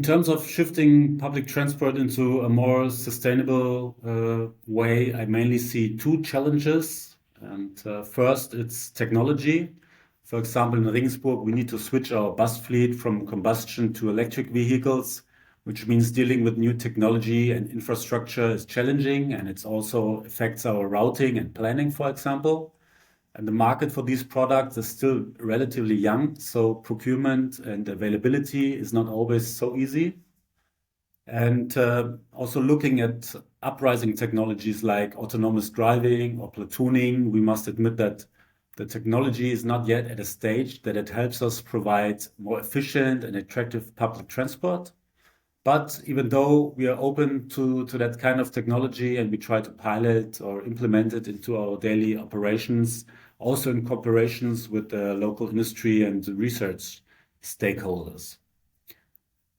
In terms of shifting public transport into a more sustainable way, I mainly see two challenges. And first, it's technology. For example, in Regensburg, we need to switch our bus fleet from combustion to electric vehicles, which means dealing with new technology and infrastructure is challenging, and it also affects our routing and planning, for example. And the market for these products is still relatively young, so procurement and availability is not always so easy. And also looking at uprising technologies like autonomous driving or platooning, we must admit that the technology is not yet at a stage that it helps us provide more efficient and attractive public transport. But even though we are open to that kind of technology and we try to pilot or implement it into our daily operations, also in cooperations with the local industry and research stakeholders.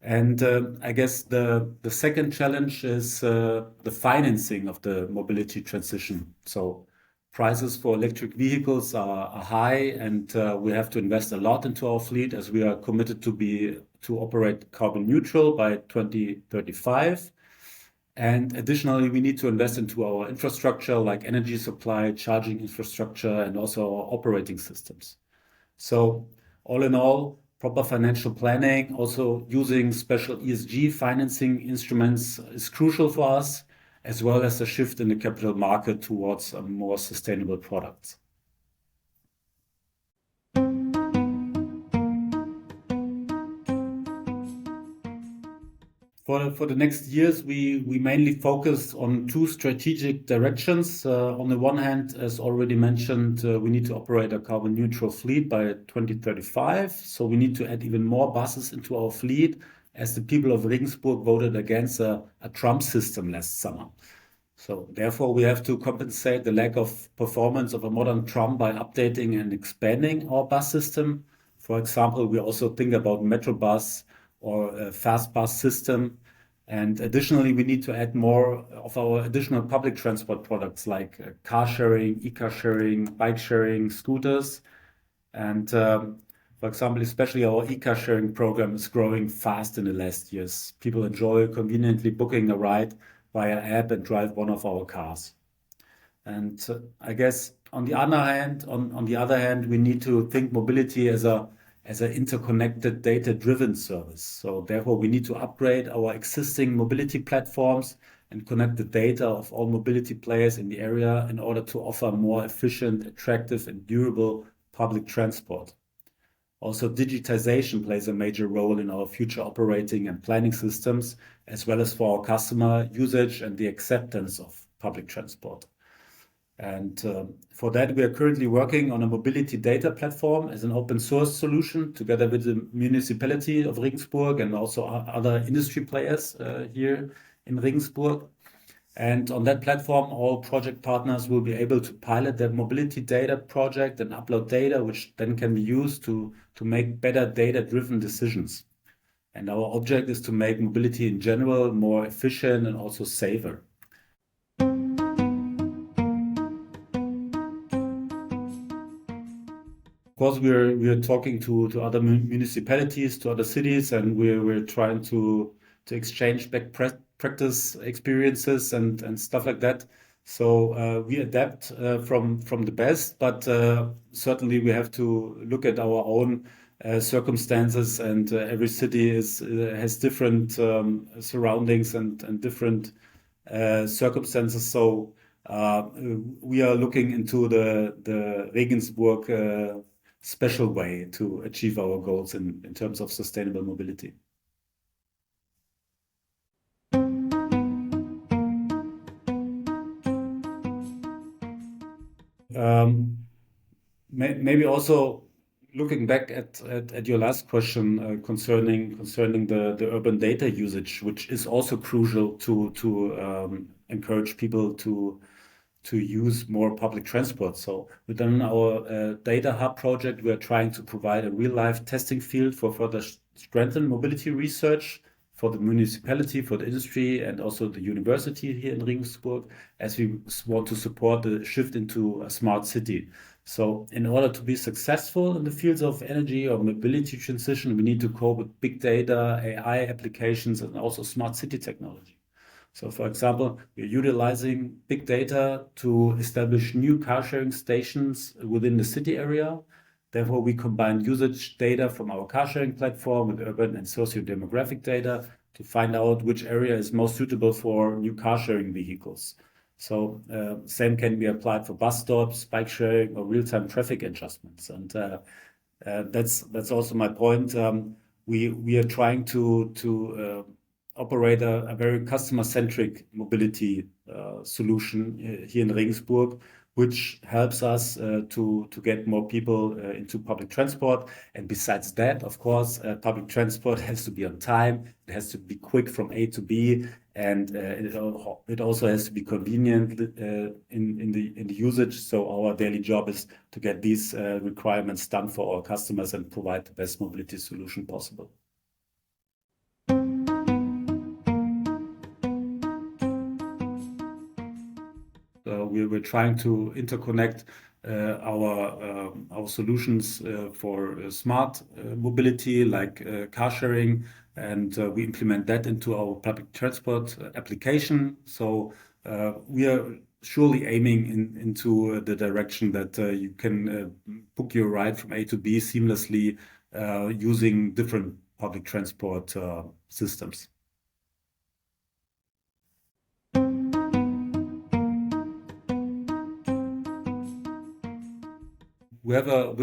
And I guess the second challenge is the financing of the mobility transition. So prices for electric vehicles are high, and we have to invest a lot into our fleet as we are committed to operate carbon neutral by 2035. And additionally, we need to invest into our infrastructure like energy supply, charging infrastructure, and also our operating systems. So all in all, proper financial planning, also using special ESG financing instruments is crucial for us, as well as the shift in the capital market towards more sustainable products. For the next years, we mainly focus on two strategic directions. On the one hand, as already mentioned, we need to operate a carbon neutral fleet by 2035. So we need to add even more buses into our fleet, as the people of Regensburg voted against a Trump system last summer. So therefore, we have to compensate the lack of performance of a modern tram by updating and expanding our bus system. For example, we also think about Metrobus or a fast bus system. And additionally, we need to add more of our additional public transport products like car sharing, e-car sharing, bike sharing, scooters. And for example, especially our e-car sharing program is growing fast in the last years. People enjoy conveniently booking a ride via app and drive one of our cars. And I guess on the other hand, we need to think mobility as an interconnected data-driven service. So therefore, we need to upgrade our existing mobility platforms and connect the data of all mobility players in the area in order to offer more efficient, attractive, and durable public transport. Also, digitization plays a major role in our future operating and planning systems, as well as for our customer usage and the acceptance of public transport. And for that, we are currently working on a mobility data platform as an open source solution together with the municipality of Regensburg and also other industry players here in Regensburg. And on that platform, all project partners will be able to pilot their mobility data project and upload data, which then can be used to make better data-driven decisions. And our object is to make mobility in general more efficient and also safer. Of course, we're talking to other municipalities, to other cities, and we're trying to exchange best practice experiences and stuff like that. So we adapt from the best, but certainly we have to look at our own circumstances, and every city has different surroundings and different circumstances. So we are looking into the Regensburg special way to achieve our goals in terms of sustainable mobility. Maybe also looking back at your last question concerning the urban data usage, which is also crucial to encourage people to use more public transport. So within our data hub project, we are trying to provide a real-life testing field for further strengthen mobility research for the municipality, for the industry, and also the university here in Regensburg, as we want to support the shift into a smart city. So in order to be successful in the fields of energy or mobility transition, we need to cope with big data, AI applications, and also smart city technology. So for example, we're utilizing big data to establish new car sharing stations within the city area. Therefore, we combine usage data from our car sharing platform with urban and socio-demographic data to find out which area is most suitable for new car sharing vehicles. So same can be applied for bus stops, bike sharing, or real-time traffic adjustments. And that's also my point. We are trying to operate a very customer-centric mobility solution here in Regensburg, which helps us to get more people into public transport. And besides that, of course, public transport has to be on time. It has to be quick from A to B, and it also has to be convenient in the usage. So our daily job is to get these requirements done for our customers and provide the best mobility solution possible. We're trying to interconnect our solutions for smart mobility, like car sharing, and we implement that into our public transport application. So we are surely aiming into the direction that you can book your ride from A to B seamlessly using different public transport systems. We have a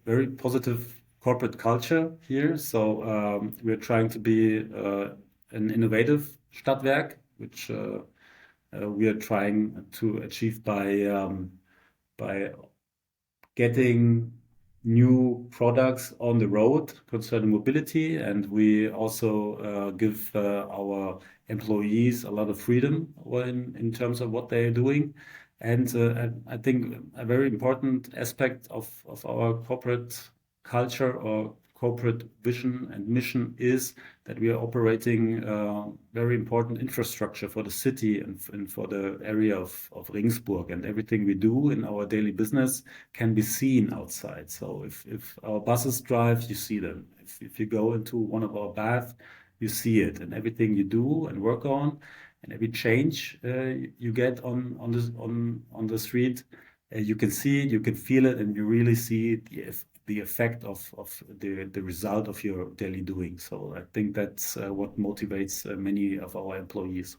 very positive corporate culture here. So we're trying to be an innovative Stadtwerk, which we are trying to achieve by getting new products on the road concerning mobility. And we also give our employees a lot of freedom in terms of what they are doing. And I think a very important aspect of our corporate culture or corporate vision and mission is that we are operating very important infrastructure for the city and for the area of Regensburg. And everything we do in our daily business can be seen outside. So if our buses drive, you see them. If you go into one of our baths, you see it. And everything you do and work on, and every change you get on the street, you can see it, you can feel it, and you really see the effect of the result of your daily doing. So I think that's what motivates many of our employees.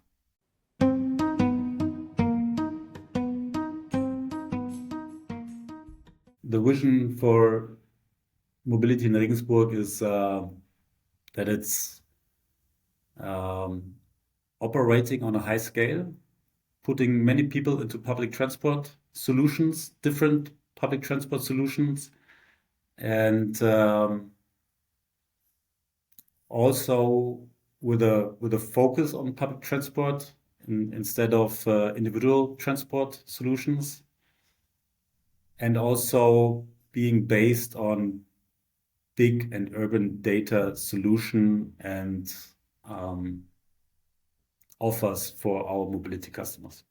The vision for mobility in Regensburg is that it's operating on a high scale, putting many people into public transport solutions, different public transport solutions, and also with a focus on public transport instead of individual transport solutions, and also being based on big and urban data solution and offers for our mobility customers.